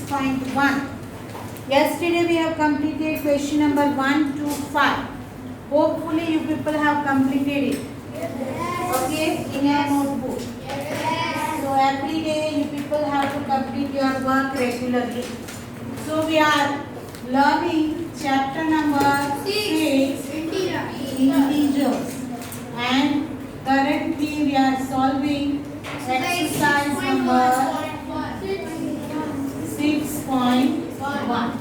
6.1. Yesterday we have completed question number 1 to 5. Hopefully you people have completed it. Okay, in your notebook. So every day you people have to complete your work regularly. So we are learning chapter number 6, integers, and currently we are solving exercise number 6.1.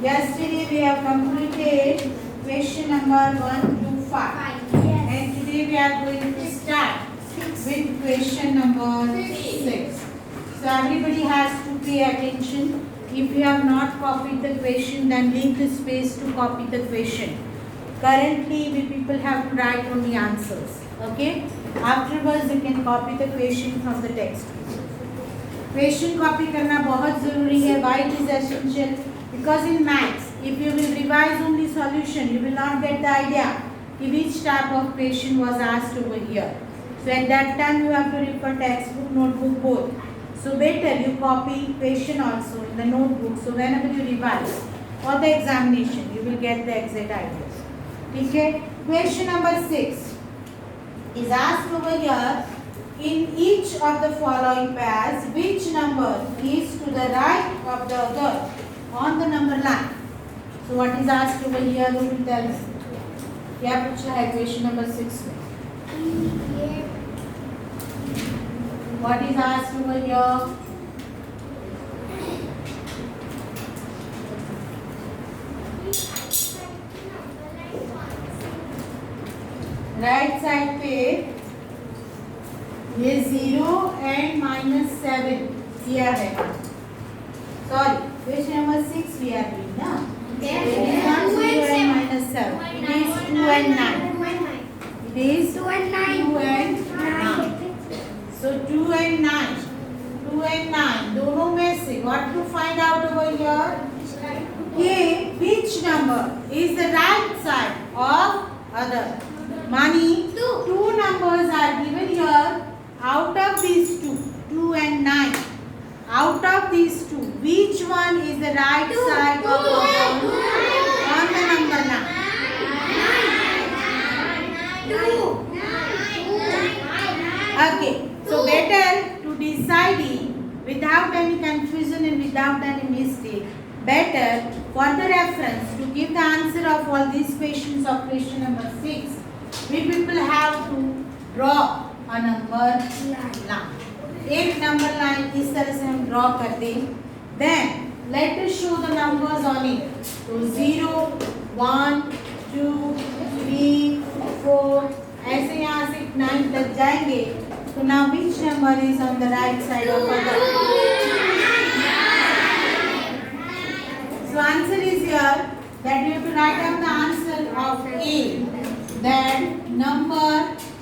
Yesterday we have completed question number 1 to 5. And today we are going to start with question number 6. So everybody has to pay attention. If you have not copied the question, then leave the space to copy the question. Currently we people have to write only answers. Okay? Afterwards you can copy the question from the text. Question copy करना बहुत ज़रूरी है. Why it is essential? Because in maths, if you will revise only solution, you will not get the idea which type of question was asked over here. So at that time you have to refer textbook, notebook both. So better you copy question also in the notebook. So whenever you revise for the examination, you will get the exact ideas. Okay? Question number 6 is asked over here. In each of the following pairs, which number is to the right of the other on the number line? So what is asked over here? Who will tell me? क्या पूछा है question number 6 में? What is asked over here? Right side पे ये 0 and -7 दिया है. Sorry, question number 6 we are doing ना. It is not 0 and -7. It is 2 and 9. It is 2 and 9. So 2 and 9. 2 and 9 दोनों में से what to find out over here? ये which number is the right side of other? Mani, two numbers are given here. Out of these two, 2 and 9, out of these two, which one is the right side of the other on the number line? 2. Okay, so better to decide it without any confusion and without any mistake. Better for the reference to give the answer of all these questions of question number 6. We people have to draw a number line. एक number line इस तरह से हम draw कर दें. Then let us show the numbers on it. So 0, 1, 2, 3, 4 ऐसे यहाँ से 9 तक जाएंगे. So now which number is on the right side of other? So answer is here that you have to write down the answer of A. That number,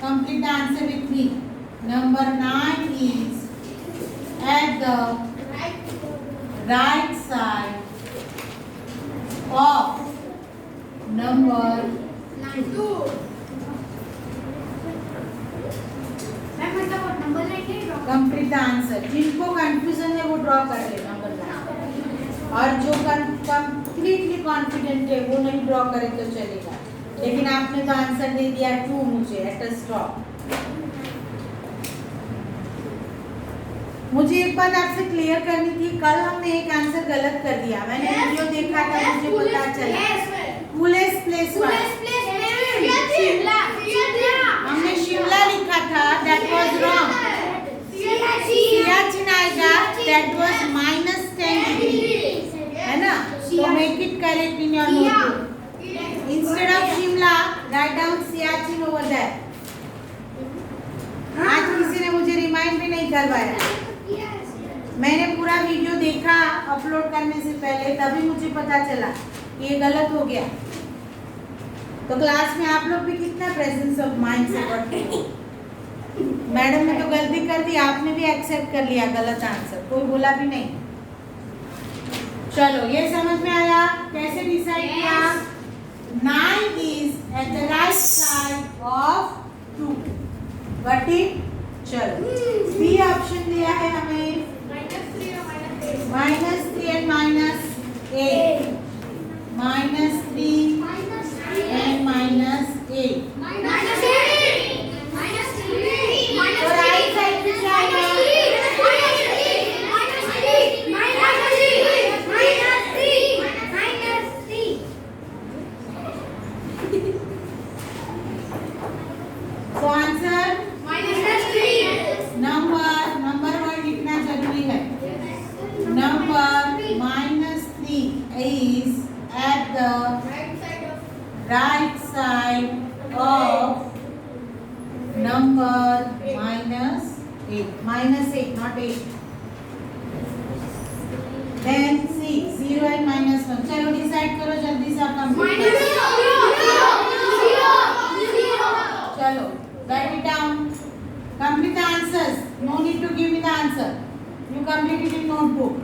complete the answer with me. Number 9 is at the right side of number 2. Complete the answer. जिनको confusion है वो draw कर ले number line, और जो completely confident है वो नहीं ड्रॉ करे तो चलेगा. लेकिन आपने तो आंसर दे दिया 2 मुझे एट अ स्टॉप. मुझे एक बात आपसे क्लियर करनी थी. कल हमने एक आंसर गलत कर दिया. मैंने वीडियो देखा था, मुझे पता चला. कूलेस्ट प्लेस हमने शिमला लिखा था. That was wrong. सियाचिन आएगा. दैट वाज -10 डिग्री है ना. तो make it correct in your notebook. Instead of Shimla, write down Siachen over there. आज किसी ने मुझे रिमाइंड भी नहीं करवाया. मैंने पूरा वीडियो देखा अपलोड करने से पहले, तभी मुझे पता चला ये गलत हो गया. तो क्लास में आप लोग भी कितना प्रेजेंस ऑफ माइंड से पढ़ते हो. मैडम ने तो गलती कर दी, आपने भी एक्सेप्ट कर लिया गलत आंसर, कोई बोला भी नहीं. चलो ये समझ में आया कैसे डिसाइड किया. 9 is at the right side of 2. Got it? चलो बी ऑप्शन दिया है हमें -3 and -3 and -8. तो राइट साइड पे क्या आएगा? So answer नंबर वर्ड लिखना जरूरी है. Number -3 is at the right side of number -8. -8, not 8. Then see 0 and -1. चलो डिसाइड करो जल्दी से आप कंप्लीट करो. चलो write it down. Complete the answers. No need to give me the answer. You complete it in notebook.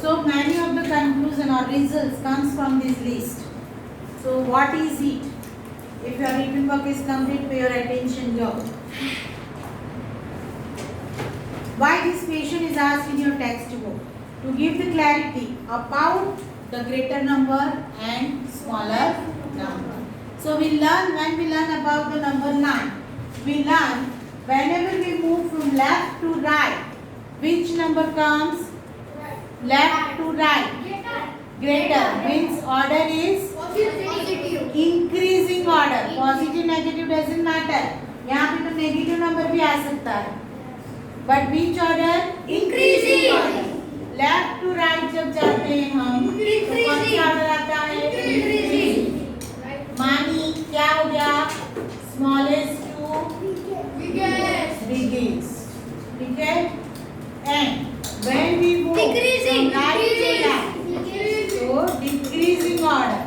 So many of the conclusion or results comes from this list. So what is it? If your written work is complete, pay your attention here. Why this question is asked in your textbook? To give the clarity about the greater number and smaller number. So we learn, when we learn about the number 9, we learn whenever we move from left to right, which number comes? Left to right. Greater means order is increasing order. Positive, negative doesn't matter. यहाँ पे तो negative number भी आ सकता है. But which order? Increasing order. Left to right जब जाते हैं हम तो कौन सा order आता है? Increasing. मानी क्या हो गया? Smallest to biggest. ठीक है? And when we move from right to left, so decreasing order,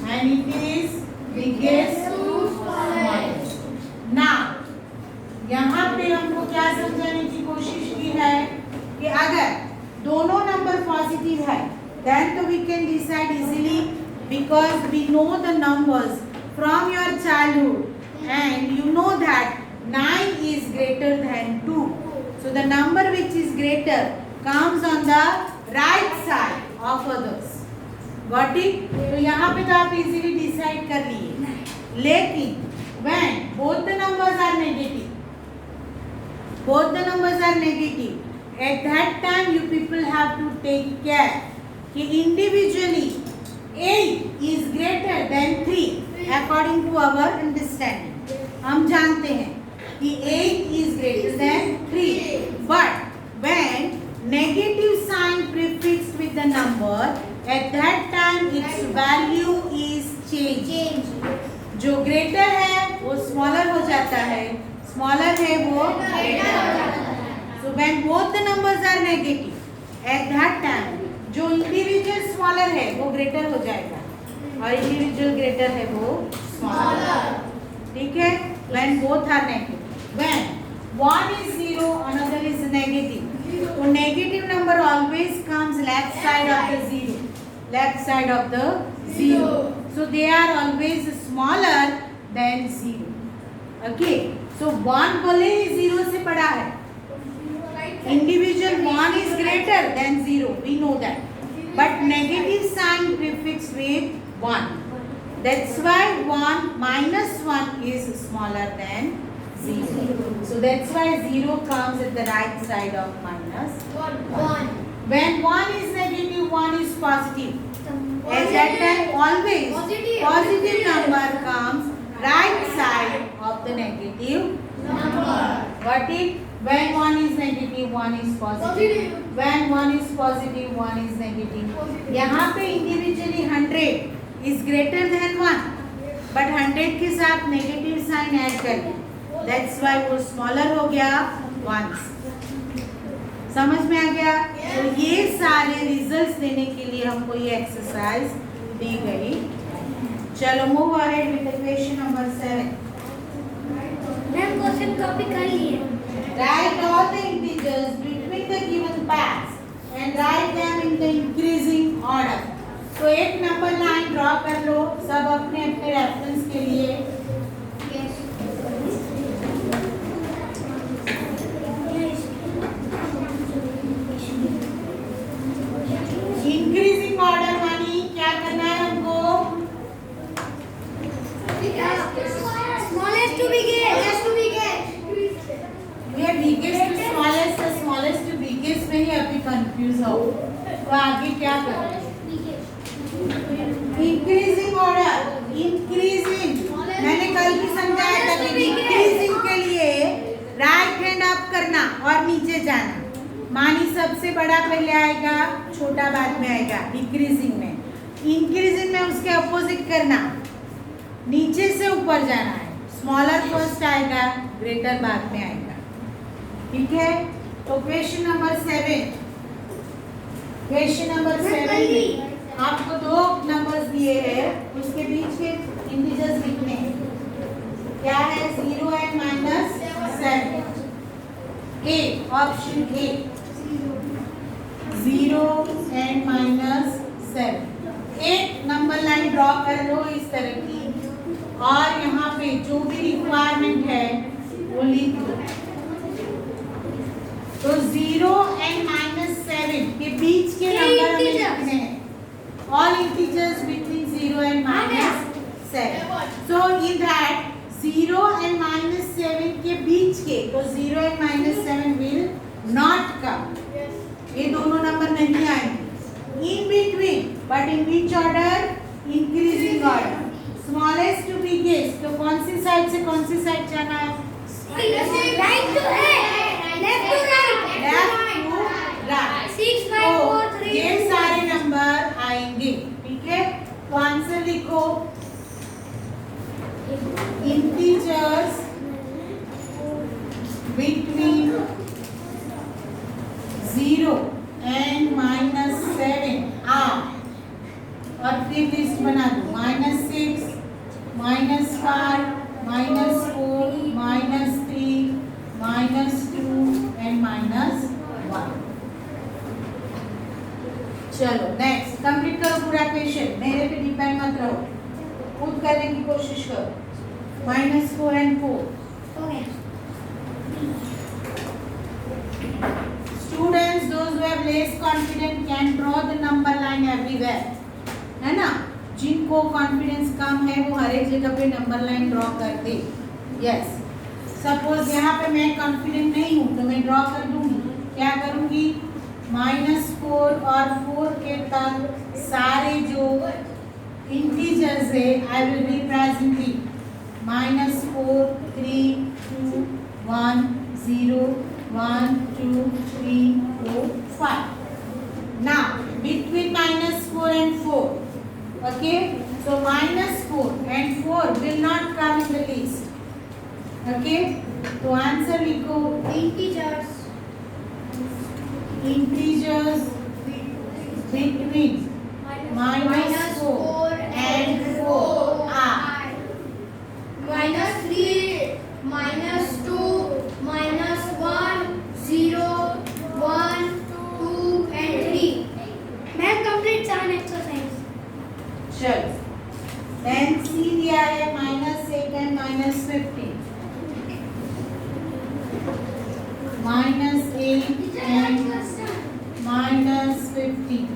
and it is biggest to smallest. Now यहाँ पे हमको क्या समझाने की कोशिश की है कि अगर दोनों नंबर पॉजिटिव है, then तो we can decide easily because we know the numbers from your childhood, and you know that 9 is greater than 2. So the number which is greater comes on the right side of others. Got it? तो यहाँ पे तो आप easily decide कर लिए. लेकिन when both the numbers are negative, both the numbers are negative, at that time you people have to take care कि individually 8 is greater than 3 according to our understanding. हम जानते हैं कि 8 is greater than 3, but when negative sign prefixed with the number, at that time its value is changed. जो greater है वो smaller हो जाता है, smaller है वो greater हो जाता है. So when both the numbers are negative, at that time जो individual smaller है वो greater हो जाएगा और individual greater है वो smaller. ठीक है? When both are negative. When one is 0, another is negative. So negative number always comes left side of the 0. Left side of the 0. So they are always smaller than 0. Okay. So 1 भले ही 0 से बड़ा है. Individual 1 is greater than 0. We know that. But negative sign prefixed with 1. That's why 1 minus 1 is smaller than 0. So that's why 0 comes at the right side of minus 1. When 1 is negative, 1 is positive. At that time always positive number comes right side of the negative number. Got it? When 1 is negative, 1 is positive. When 1 is positive, 1 is negative. यहाँ पे individually 100 is greater than 1, but 100 के साथ negative sign add कर दिया. That's why वो smaller हो गया ones. समझ में आ गया? तो ये सारे रिजल्ट्स देने के लिए हमको ये एक्सरसाइज दी गई. चलो move ahead with the question number 7. Ma'am question copy कर लिए. Write all the integers between the given paths and write them in the increasing order. तो एक नंबर लाइन ड्रॉ कर लो सब अपने अपने रेफरेंस के लिए. इंक्रीजिंग ऑर्डर मानी क्या करना है हमको? Smallest to biggest. ये biggest to smallest, smallest to biggest में ही अभी कंफ्यूज हो. तो आगे क्या करना है? Increasing order. इंक्रीजिंग मैंने कल भी समझाया था कि इंक्रीजिंग के लिए राइट हैंड अप करना और नीचे जाना. मानी सबसे बड़ा पहले आएगा, छोटा बाद में आएगा. डिक्रीजिंग में, इंक्रीजिंग में उसके अपोजिट करना, नीचे से ऊपर जाना है. स्मॉलर फर्स्ट आएगा, ग्रेटर बाद में आएगा. ठीक है? तो क्वेश्चन नंबर 7. क्वेश्चन नंबर 7 में आपको दो नंबर्स दिए हैं, उसके बीच के इंटीजर्स लिखने हैं. क्या है? 0 and -7. A, option A 0 and -7. एक नंबर लाइन ड्रॉ कर लो इस तरह की और यहाँ पे जो भी रिक्वायरमेंट है वो लिख दो. तो 0 एंड -7 के बीच के नंबर हमें लिखने हैं. All integers between 0 and -7. So in that 0 and -7 के बीच के, तो 0 and -7 will not come. ये दोनों नंबर नहीं आएंगे. In between, but in which order? Increasing order. Smallest to biggest. तो कौन सी साइड से कौन सी साइड जाना है? Right to left to right. Left to right. 6 5 4 तो 3. ये सारे नंबर आएंगे. ठीक है? तो आंसर लिखो. Integers between 0 and -7 are, और फिर लिस्ट बना दो. -6, -5, -4, -3, -2 and -1. चलो नेक्स्ट कंप्लीट करो पूरा क्वेश्चन. मेरे पे डिपेंड मत रहो, खुद करने की कोशिश करो. -4 and 4. Okay. Students, those who have less confidence can draw the number line everywhere. है ना? जिनको कॉन्फिडेंस कम है वो हर एक जगह पे नंबर लाइन ड्रॉ कर दे. यस. सपोज यहाँ पे मैं कॉन्फिडेंट नहीं हूँ तो मैं ड्रॉ कर दूंगी। क्या करूंगी? -4 और 4 के तक सारे जो इंटीजर्स है I will represent it -4 3 2 1 0 1 2 3 4 5. Now between -4 and 4, okay, so -4 and 4 will not come in the list. Okay, तो आंसर लिखो Integers. integers between -4 and 4 are -3, -2, -1, 0, 1, 2 and 3. Ma'am, complete 7 exercise. चलो then C दिया है -8 and -15 -8 and -15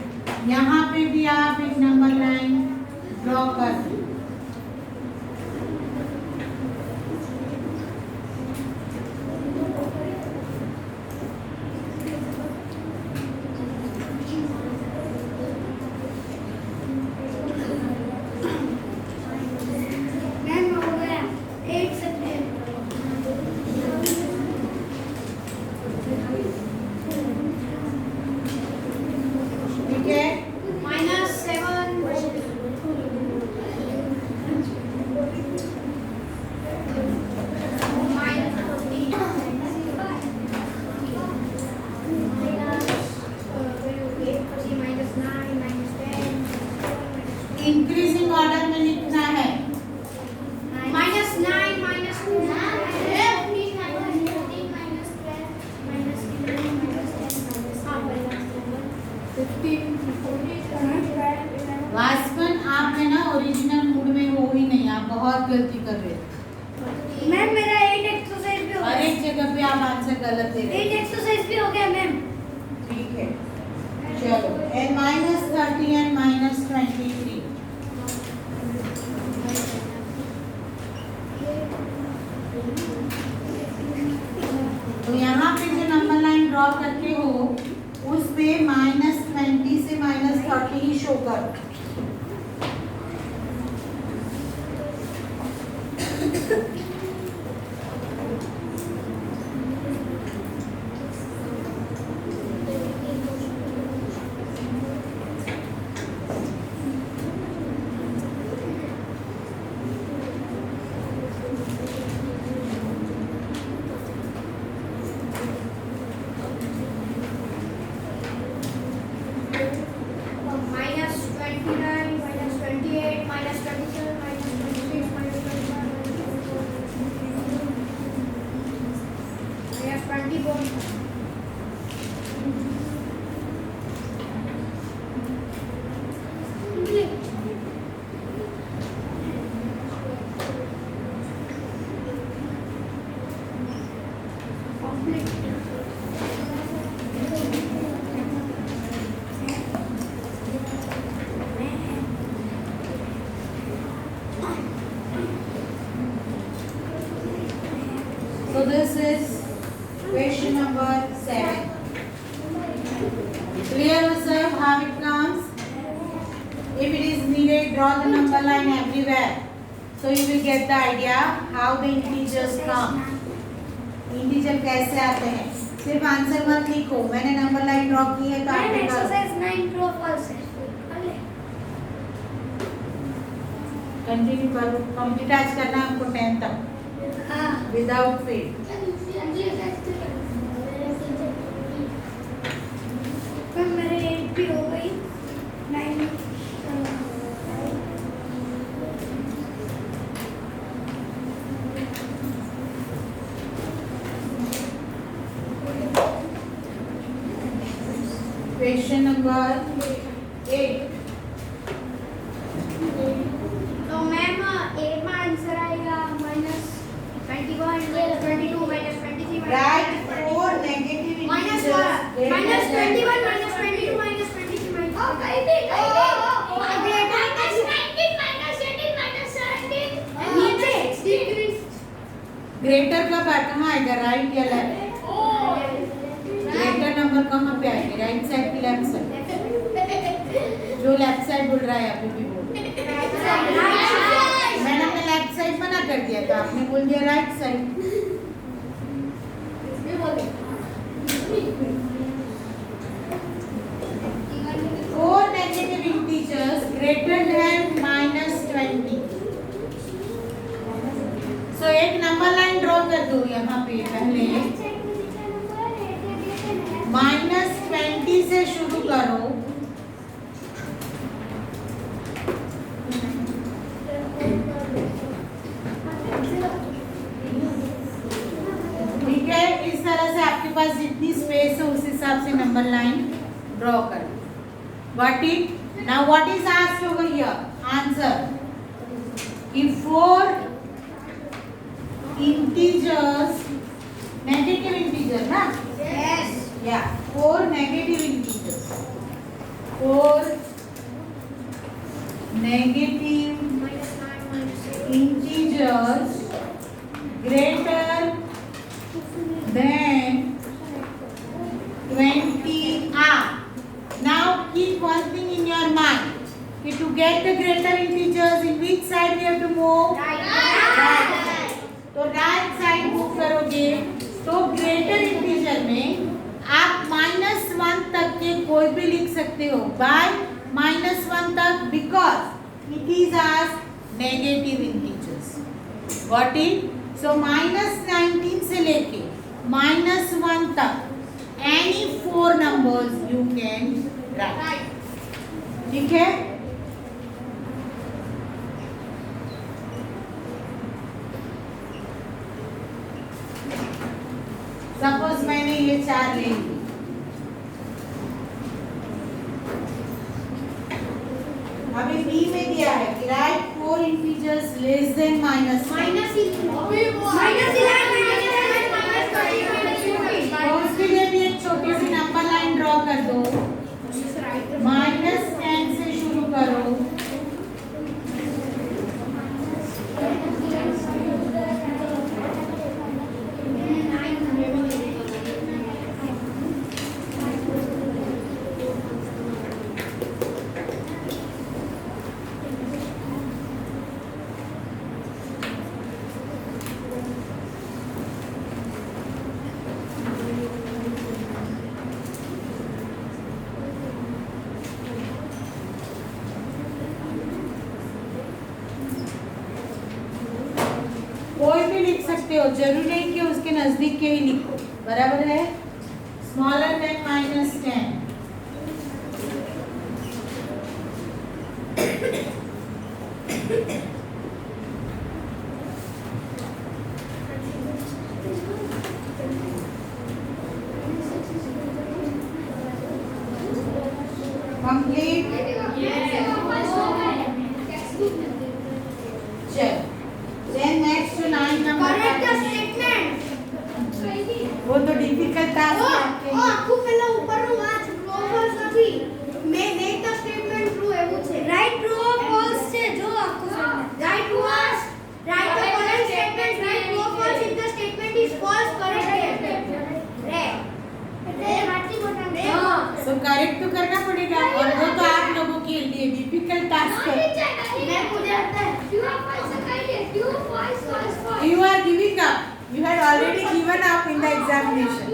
यहाँ पे भी आप एक नंबर लाइन ड्रॉ कर दो। मैम हो गया 8 से 10. ठीक है, -7. इंक्रीजिंग ऑर्डर में लिखना है। वास्पन आप है ना ओरिजिनल मूड में हो ही नहीं, आप बहुत गलती कर रहे हो। मैम मेरा 8 एक्सरसाइज भी हो हर गया. एक जगह पे आप आंसर गलत दे रहे 8 एक्सरसाइज भी हो गया मैम. हो। ठीक है, चलो and -30 and -23 तो यहाँ पे जो नंबर लाइन ड्रॉ करते हो उस पे -20 से -30 ही शो करो। -29, -28, -27, -26, -24. So this is question number 7. Clear yourself how it comes. If it is needed, draw the number line everywhere. So you will get the idea how the integers come. Integer कैसे आते हैं? सिर्फ answer मत लिखो, मैंने number line draw की है तो आप मैम भी करो। एक्सरसाइज 9 ट्रू फॉल्स है. कंटिन्यू करो, कंप्लीट आज करना है हमको 10 तक हाँ. Without fail. मैम मेरे 8 भी हो गई. 9. Question number 8। तो मैम 8 में आंसर आएगा -21, -22, -23, Write 4 negative -1, integers -21, -22, -23, नीचे ग्रेटर का कहाँ आएगा, राइट या लेफ्ट? ग्रेटर नंबर कहाँ पे आएगा, राइट साइड की लेफ्ट साइड? जो लेफ्ट साइड बोल रहा है अभी भी बोल, मैंने अपने लेफ्ट साइड मना कर दिया था, आपने बोल दिया right side. Four negative integers greater than -20. So एक नंबर लाइन ड्रॉ कर दो यहाँ पे पहले, -20 से शुरू करो, ठीक है। इस तरह से आपके पास जितनी स्पेस है उस हिसाब से नंबर लाइन ड्रॉ कर। Got it? Now what is asked over here? Answer. If four integers, negative integer, na? Yes. Yeah, four negative integers. Four negative integers greater than 20 are. Now keep one thing in your mind. To get the greater integers, in which side we have to move? Right. तो right side move करोगे तो greater integer में आप -1 तक के कोई भी लिख सकते हो, बाय -1 तक, because it is as negative integers. Got it? So -19 से लेके -1 तक any four numbers you can write. ठीक है? सपोज मैंने ये 4 ले ली, अभी बी में दिया है कि राइट 4 इंटीजर्स लेस देन तो उसके लिए भी एक छोटी सी नंबर लाइन ड्रॉ कर दो, -10 से शुरू करो, कोई भी लिख सकते हो, जरूरी नहीं कि उसके नजदीक के ही लिखो, बराबर है? Smaller than -10, complete. चल then next to 9 number Correct the statement. वो तो डिफिकल्ट टास्क है आपके लिए। आपको पहला ऊपर નું વાંચ ટ્રુ ફોલ્સ નથી મે make the statement true એવું છે રાઈટ ટ્રુ ઓર ફોલ્સ છે જો આપકો right was write the correct statement right true or false if the statement is false correct रे એટલે વાંચી બોલना हां सो करेक्ट तो करना पड़ेगा और वो तो आप लोगों के लिए डिफिकल्ट टास्क है। मैं मुझे आता है true or false कहिए true false false You are giving up. You had already given up in the examination.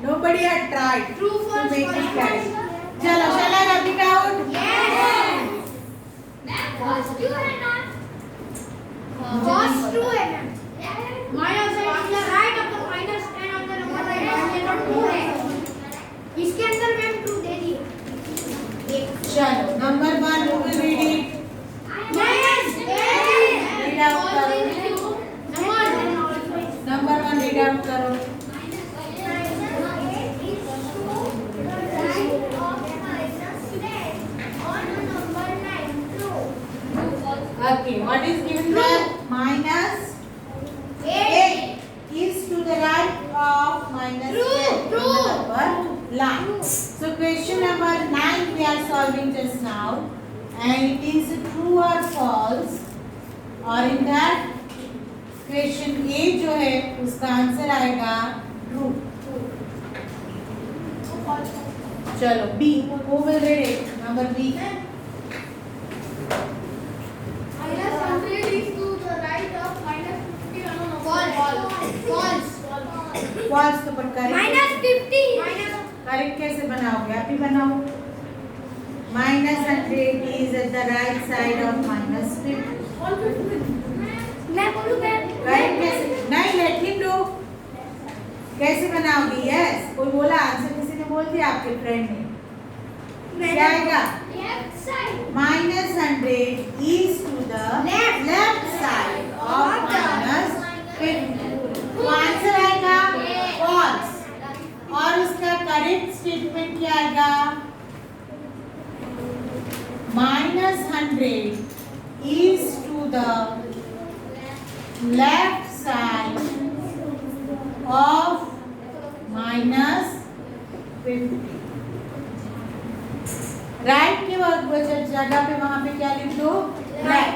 Nobody had tried True, to false, make it false, correct. false. चलो shall I read it out? yes ma'am false true है ना false true है ना minus है इसलिए right upon minus 10 on the number line ये तो true है इसके अंदर मैम true दे दी चलो number 1 who will read it? yes Read out करो। नंबर 1 read out करो। Okay, what is given there? -8 is to the right of -10. True. Number line. So question number 9 we are solving just now, and it is true or false, or in that question A जो है उसका answer आएगा true. चलो B, who will read it? Number B. Minus 100 is to the right of minus 50. False. False तो पर correct Minus 50. Correct कैसे बनाओगे? आप ही बनाओ। -100 is at the right side of -50। मैं बोलूं करेक्ट कैसे? नहीं, लेट हिम डू। कैसे बनाओगी? यस, कोई बोला आंसर, किसी ने बोल दिया आपके फ्रेंड ने। क्या आएगा? Left side. -100 is to the left side of -50। तो आंसर आएगा false। और उसका करेक्ट स्टेटमेंट क्या आएगा? -100 is to the left side of -50। Right के जगह पे वहां पे क्या लिख दो? राइट।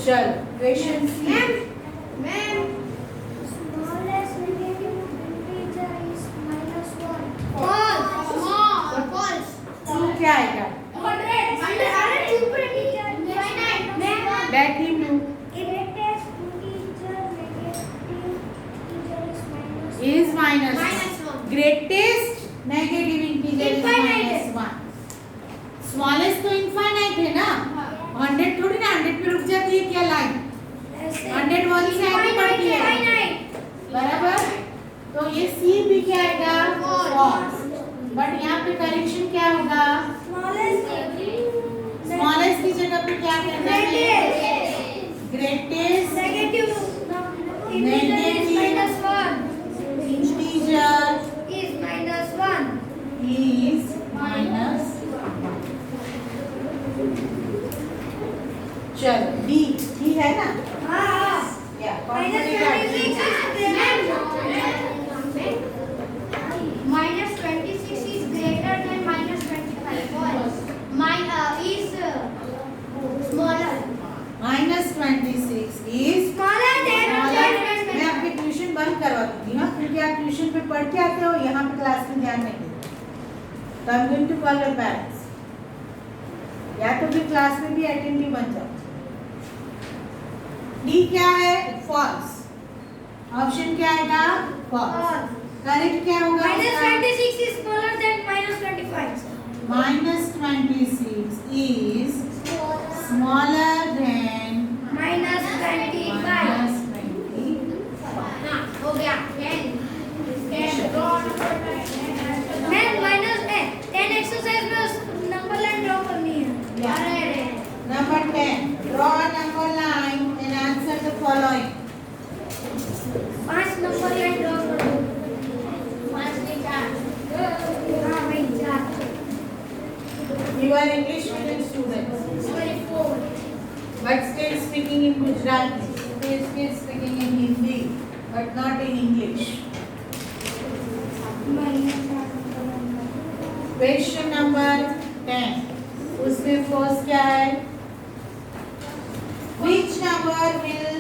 चलो question C. Ma'am. Smallest negative integer is -1. False. True क्या आएगा? 100. Let him do. Is minus greatest negative integer is -1। Smallest तो इनफाइनाइट है ना, 100 थोड़ी ना 100 पे रुक जाती है क्या लाइन? 100 1 से आगे बढ़ती है, बराबर। तो ये सी भी क्या आएगा? फॉल्स। बट यहाँ पे करेक्शन क्या होगा? स्मॉलेस्ट की जगह पे क्या करना है? Greatest Negative Negative integer integer is -1. is minus। चलो डी ठीक है ना? या -26 is greater than -25. False. Is smaller. -26 is Smaller than मैं आपके ट्यूशन बंद करवा दूंगी हाँ, क्योंकि आप ट्यूशन पे पढ़ के आते हो, यहाँ पे क्लास में ध्यान नहीं देते। तो I am going to call your parents. या तो फिर क्लास में भी अटेंटिव बन जाओ। डी क्या है? फॉल्स। ऑप्शन क्या आएगा? फॉल्स। करेक्ट क्या होगा? -26 is smaller than -25. -26 is smaller than -25. हो गया 10 एक्सरसाइज में नंबर लाइन ड्रॉ करनी है। Number 10. Draw a number line and answer the following. 5 number line draw करो। 5 में 4। हां भाई 4। You are English medium students, 4 but still speaking in Gujarati. Still speaking in Hindi, but not in English. Question number 10. उसमें first क्या है? Which number will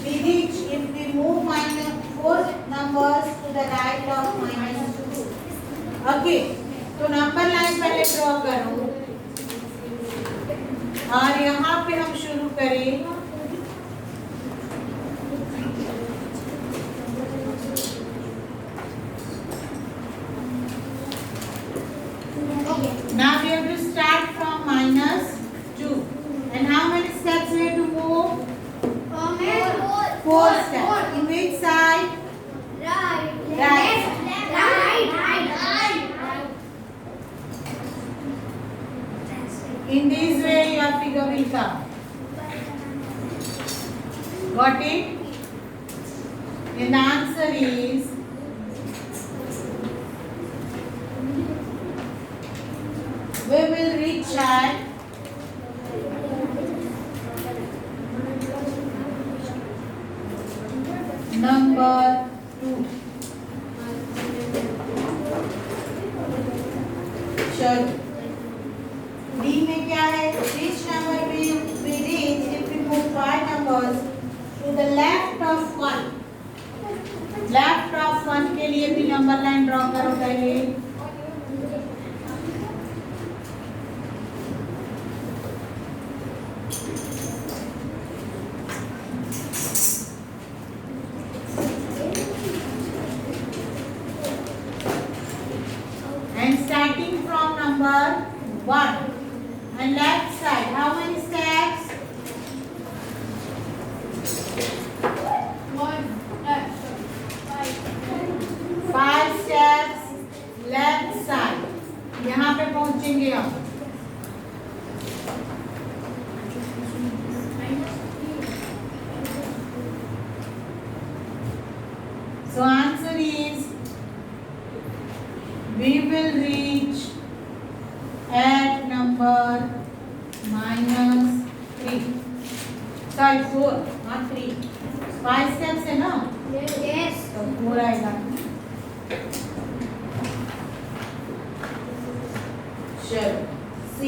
be reached if we move -4 numbers to the right of -2? Okay, तो number line पहले draw करो और यहाँ पे हम शुरू करें Now we have to start from -2. And how many steps we have to move? 4 steps. In which side? Right. In this way your figure will come. Got it? And the answer is we will reach at number 2. चलो D में क्या है? Which number will we reach if we move 5 numbers to the left of 1? Left of 1 के लिए भी number line draw करो पहले। And starting from number 1 and left side, how many steps? 5 steps left side. यहाँ पे पहुंचेंगे हम। So answer is we will reach at number -3. Sorry, 4, not 3. 5 steps है ना? Yes. तो 4 आएगा। चलो, C.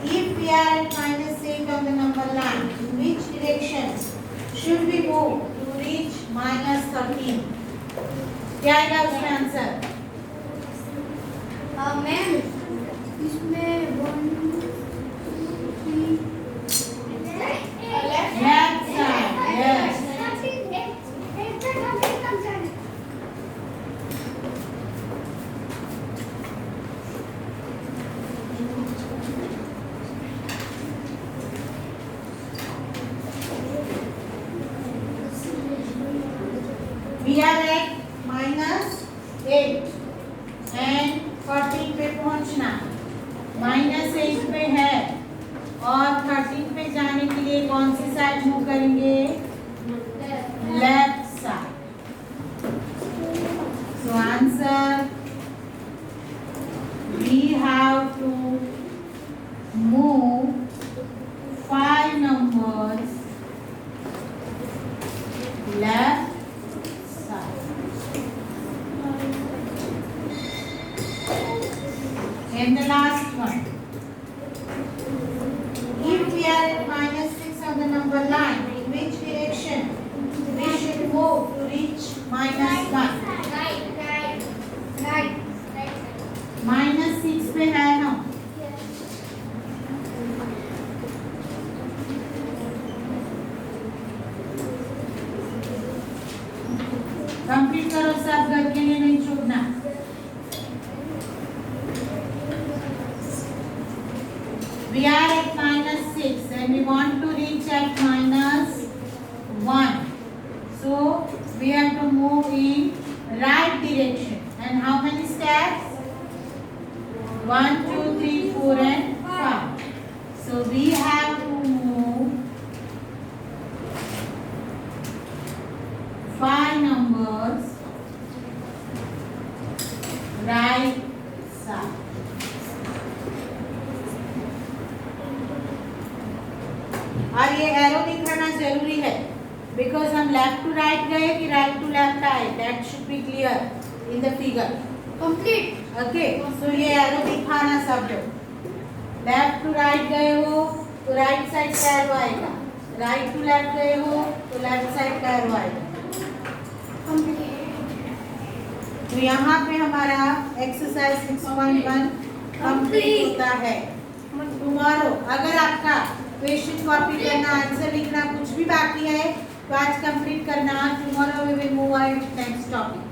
If we are at -8 on the number line, in which direction should we move to reach -13? क्या आएगा उसमें आंसर? मैम इसमें 1 2 3 Left side, yes. We are at -8 and 14 पे पहुंचना। -8 पे है और 13 पे जाने के लिए कौन सी साइड मूव करेंगे? Left side. So answer, we have to move 5 numbers left side. And the last one. If we are at -6 on the number line, in which direction we should move to reach -1? -6 पे है ना? Complete करो सब, घर के लिए नहीं छोड़ना। We are at -6 and we want to reach at -1. So we have to move in right direction. And how many steps? 1, 2, 3, 4 and 5. So we have to move 5 numbers right side. और ये arrow दिखाना जरूरी है because हम left to right गए कि right to left आए, that should be clear in the figure. Complete. Okay, so ये एरो दिखाना सब लोग। लेफ्ट टू राइट गए हो तो राइट साइड का एरो आएगा, राइट टू लेफ्ट गए हो तो लेफ्ट साइड का एरो आएगा। तो यहाँ पे हमारा एक्सरसाइज 6.1 कंप्लीट होता है। टुमारो अगर आपका क्वेश्चन कॉपी करना, आंसर लिखना कुछ भी बाकी है तो आज कंप्लीट करना। Tomorrow we will move on next topic.